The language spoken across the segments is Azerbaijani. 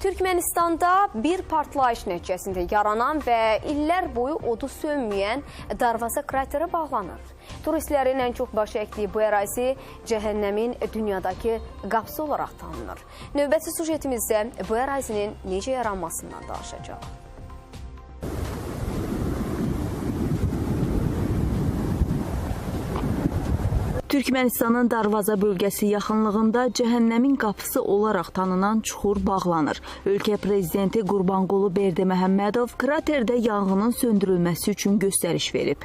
Türkmenistanda bir partlayış nəticəsində yaranan və illər boyu odu sönməyən Darvaza krateri bağlanır. Turistlərin ən çox baş əkdiyi bu ərazi cəhənnəmin dünyadakı qapısı olaraq tanınır. Növbəti sujetimizdə bu ərazinin necə yaranmasından danışacaq. Türkmenistanın Darvaza bölgəsi yaxınlığında cəhənnəmin qapısı olaraq tanınan çuxur bağlanır. Ölkə prezidenti Qurbanqulu Berdiməhəmmədov kraterdə yanğının söndürülməsi üçün göstəriş verib.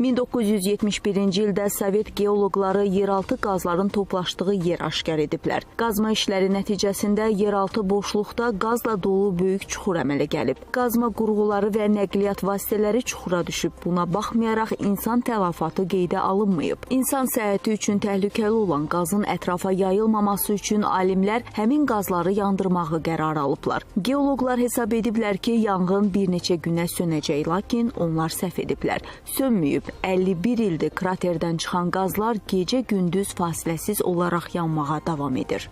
1971-ci ildə Sovet geoloqları yeraltı qazların toplaşdığı yer aşkar ediblər. Qazma işləri nəticəsində yeraltı boşluqda qazla dolu böyük çuxur əmələ gəlib. Qazma qurğuları və nəqliyyat vasitələri çuxura düşüb. Buna baxmayaraq insan tələfatı qeydə alınmayıb. İnsan səhhəti üçün təhlükəli olan qazın ətrafa yayılmaması üçün alimlər həmin qazları yandırmağı qərar alıblar. Geoloqlar hesab ediblər ki, yanğın bir neçə günə sönəcək, lakin onlar səhv ediblər. Sönməyib. 51 ildir kraterdən çıxan qazlar gecə-gündüz fasiləsiz olaraq yanmağa davam edir.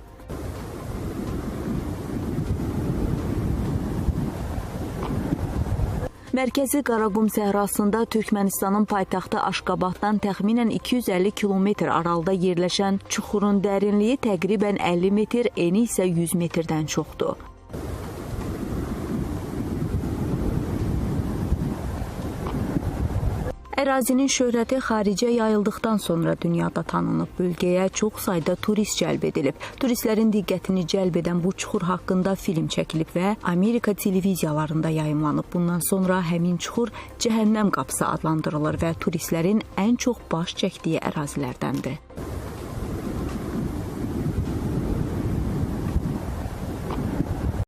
Mərkəzi Qaraqum səhrasında Türkmenistanın paytaxtı Aşqabaddan təxminən 250 kilometr aralıda yerləşən çuxurun dərinliyi təqribən 50 metr, eni isə 100 metrdən çoxdur. Ərazinin şöhrəti xaricə yayıldıqdan sonra dünyada tanınıb. Bölgəyə çox sayda turist cəlb edilib. Turistlərin diqqətini cəlb edən bu çuxur haqqında film çəkilib və Amerika televiziyalarında yayımlanıb. Bundan sonra həmin çuxur Cəhənnəm qapısı adlandırılır və turistlərin ən çox baş çəkdiyi ərazilərdəndir.